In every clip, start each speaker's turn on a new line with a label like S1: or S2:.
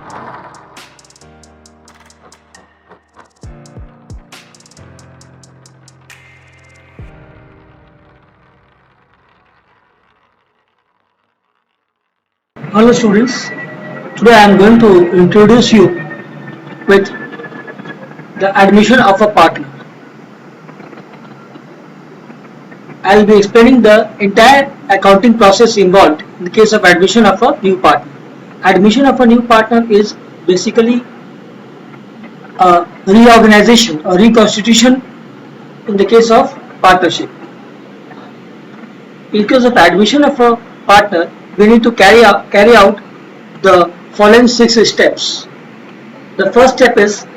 S1: Hello students, today I am going to introduce you with the admission of a partner. I will be explaining the entire accounting process involved in the case of admission of a new partner. Admission of a new partner is basically a reorganization or reconstitution in the case of partnership. In case of admission of a partner, we need to carry out the following 6 steps. The first step is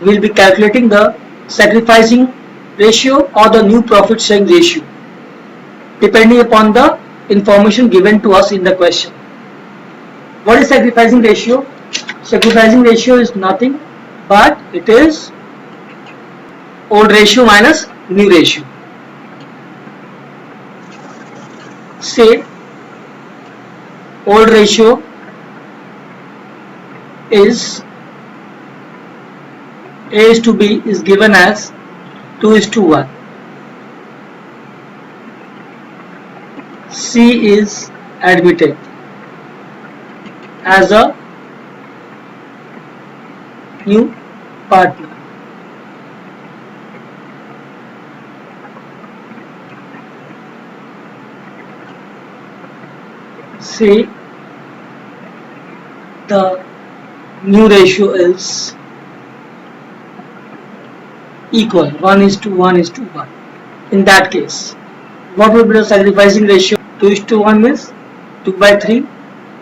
S1: we will be calculating the sacrificing ratio or the new profit sharing ratio depending upon the information given to us in the question. What is sacrificing ratio? Sacrificing ratio is nothing but it is old ratio minus new ratio. Say old ratio is A is to B is given as 2:1. C is admitted as a new partner. Say the new ratio is equal 1:1:1. In that case, what will be the sacrificing ratio? 2:1 means 2/3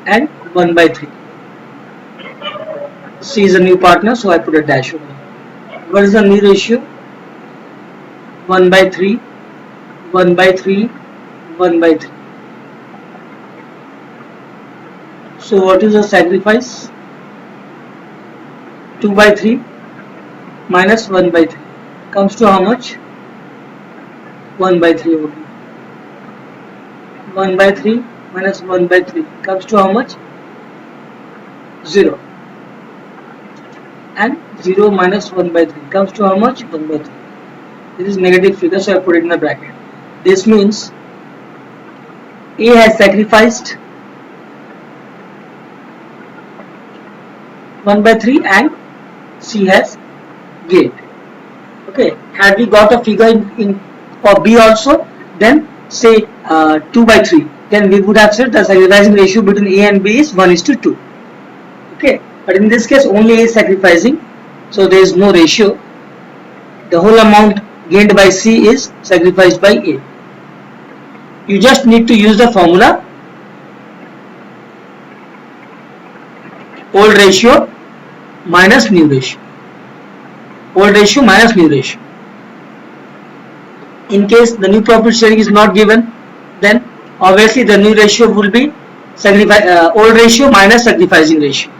S1: and 1/3. C is a new partner, so I put a dash over. What is the new ratio? 1/3, 1/3, 1/3. So what is the sacrifice? 2/3 minus 1/3 comes to how much? 1/3 only. 1/3 minus 1/3 comes to how much? 0. And 0 minus 1/3 comes to how much? 1/3. This is negative figure, so I put it in the bracket. This means A has sacrificed 1/3 and C has gained. Okay, had we got a figure in for B also, then say 2/3, then we would have said the sacrificing ratio between A and B is 1:2. Okay, but in this case only A is sacrificing, so there is no ratio. The whole amount gained by C is sacrificed by A. You just need to use the formula old ratio minus new ratio. Old ratio minus new ratio. In case the new profit sharing is not given, then obviously the new ratio will be old ratio minus sacrificing ratio.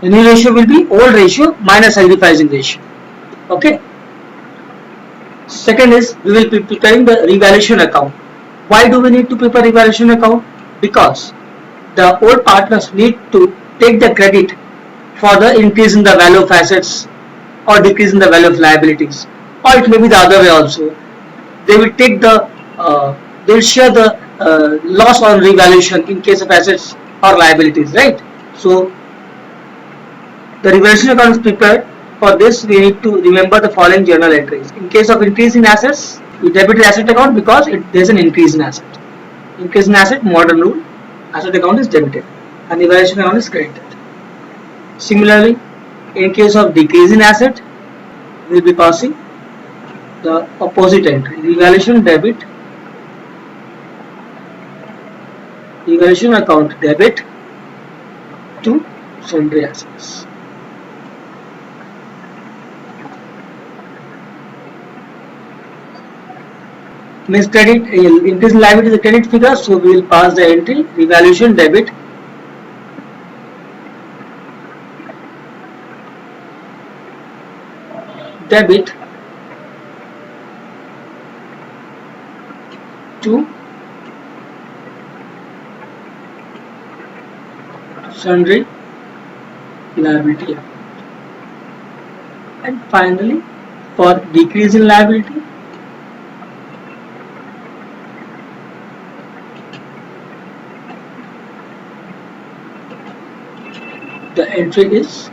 S1: The new ratio will be old ratio minus sacrificing ratio. Okay. Second is we will be preparing the revaluation account. Why do we need to prepare revaluation account? Because the old partners need to take the credit for the increase in the value of assets or decrease in the value of liabilities, or it may be the other way also. They will take the they will share the loss on revaluation in case of assets or liabilities, right? So the revaluation account is prepared. For this, we need to remember the following journal entries. In case of increase in assets, we debit the asset account because there is an increase in asset. Increase in asset, modern rule, asset account is debited and revaluation account is credited. Similarly, in case of decrease in asset, we will be passing the opposite entry, revaluation debit, revaluation account debit to sundry assets. Means credit, increase in liability is a credit figure, so we will pass the entry revaluation debit to sundry liability account. And finally, for decrease in liability, the entry is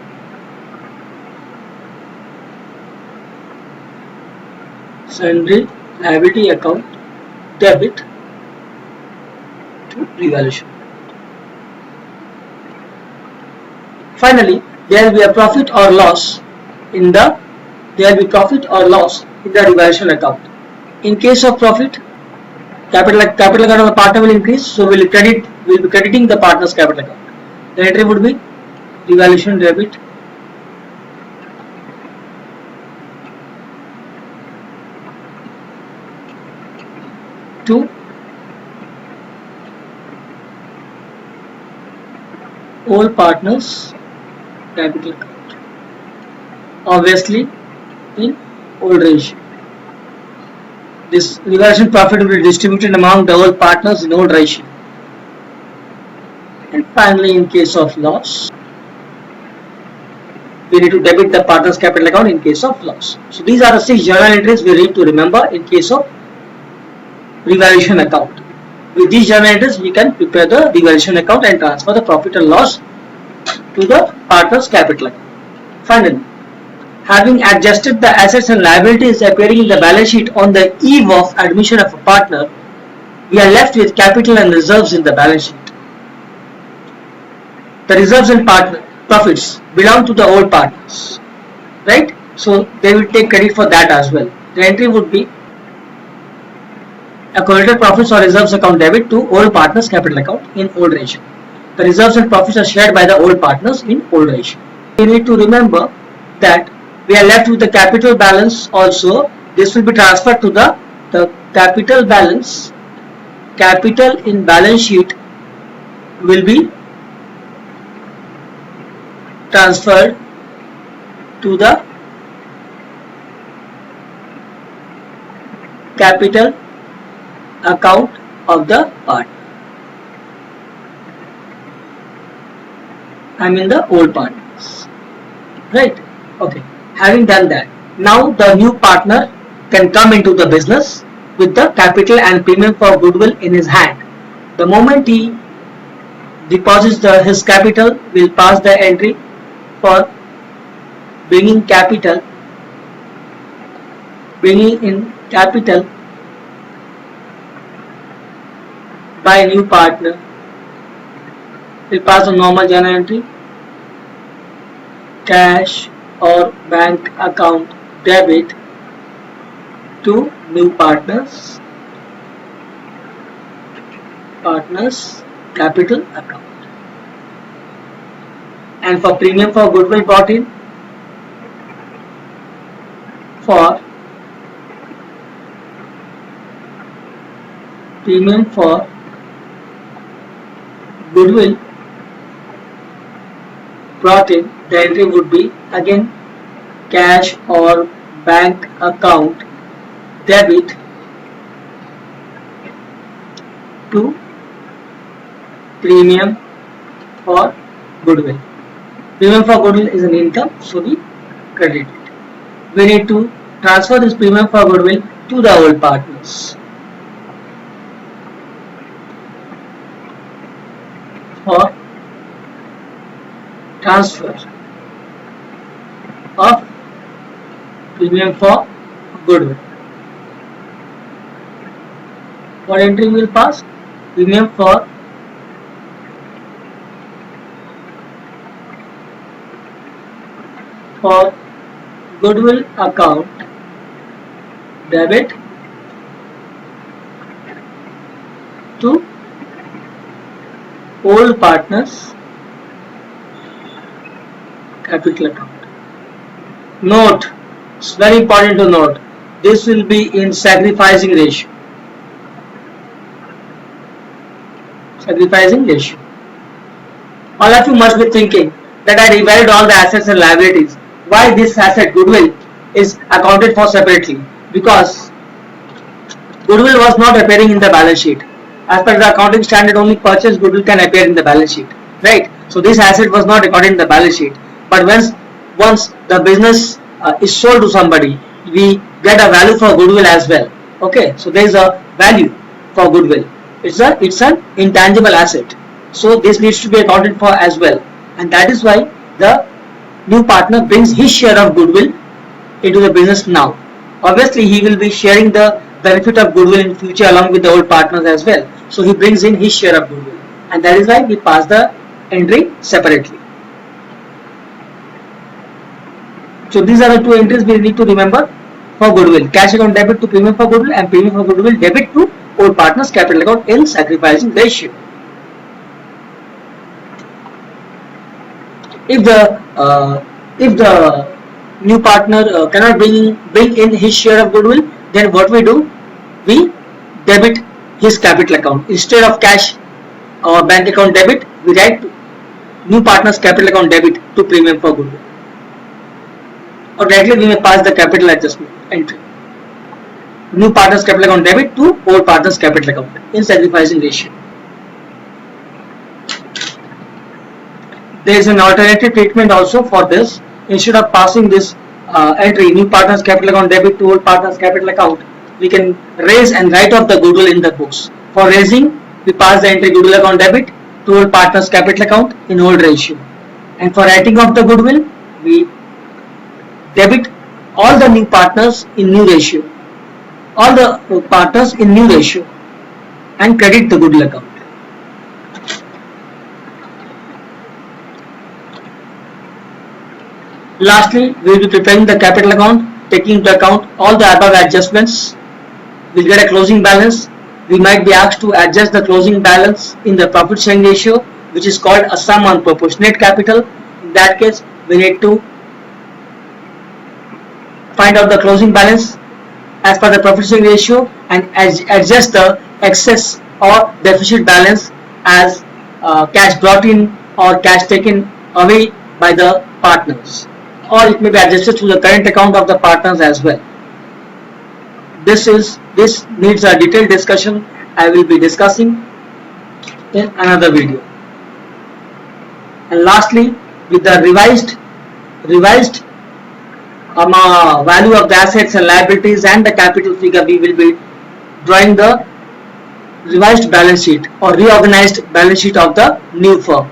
S1: sundry liability account debit to revaluation. Finally, there will be a profit or loss in the revaluation account. In case of profit, capital account of the partner will increase, so we'll be crediting the partner's capital account. The entry would be revaluation debit to all partners capital account, obviously in old ratio. This revaluation profit will be distributed among the old partners in old ratio. And finally, in case of loss, we need to debit the partner's capital account in case of loss. So these are the 6 journal entries we need to remember in case of revaluation account. With these journal entries, we can prepare the revaluation account and transfer the profit or loss to the partner's capital account. Finally, having adjusted the assets and liabilities appearing in the balance sheet on the eve of admission of a partner, we are left with capital and reserves in the balance sheet. The reserves and profits belong to the old partners, right? So they will take credit for that as well. The entry would be accumulated profits or reserves account debit to old partners capital account in old ratio. The reserves and profits are shared by the old partners in old ratio. We need to remember that we are left with the capital balance also. This will be transferred to the capital balance. Capital in balance sheet will be transferred to the capital account of the partner. I mean the old partners, right? Okay, having done that, now the new partner can come into the business with the capital and premium for goodwill in his hand. The moment he deposits his capital, will pass the entry for bringing in capital by a new partner. Will pass a normal journal entry, cash or bank account debit to new partners capital account. And for premium for goodwill brought in, for premium for goodwill brought in, the entry would be again cash or bank account debit to premium for goodwill. Premium for goodwill is an income, so we credit it. We need to transfer this premium for goodwill to the old partners. For transfer of premium for goodwill, what entry will pass? Premium for goodwill account debit to old partners capital account. Note, it's very important to note, this will be in sacrificing ratio. All of you must be thinking that I revalued all the assets and liabilities. Why this asset goodwill is accounted for separately? Because goodwill was not appearing in the balance sheet. As per the accounting standard, only purchase goodwill can appear in the balance sheet, right? So this asset was not recorded in the balance sheet. But once the business is sold to somebody, we get a value for goodwill as well. Okay, so there is a value for goodwill. It's an intangible asset. So this needs to be accounted for as well, and that is why the new partner brings his share of goodwill into the business now. Obviously, he will be sharing the benefit of goodwill in future along with the old partners as well. So he brings in his share of goodwill, and that is why we pass the entry separately. So these are the two entries we need to remember for goodwill: cash account debit to premium for goodwill, and premium for goodwill debit to old partners capital account in sacrificing ratio. If the new partner cannot bring in his share of goodwill, then what we do, we debit his capital account. Instead of cash or bank account debit, we write new partner's capital account debit to premium for goodwill, or directly we may pass the capital adjustment entry: new partner's capital account debit to old partner's capital account in sacrificing ratio. There is an alternative treatment also for this. Instead of passing this entry, new partner's capital account debit to old partner's capital account, we can raise and write off the goodwill in the books. For raising, we pass the entry goodwill account debit to old partner's capital account in old ratio. And for writing off the goodwill, we debit all the new partners in new ratio, all the partners in new ratio, and credit the goodwill account. Lastly, we will be preparing the capital account, taking into account all the above adjustments. We'll get a closing balance. We might be asked to adjust the closing balance in the profit sharing ratio, which is called a sum on proportionate capital. In that case, we need to find out the closing balance as per the profit sharing ratio and adjust the excess or deficit balance as cash brought in or cash taken away by the partners, or it may be adjusted to the current account of the partners as well. This needs a detailed discussion. I will be discussing in another video. And lastly, with the revised value of the assets and liabilities and the capital figure, we will be drawing the revised balance sheet or reorganized balance sheet of the new firm.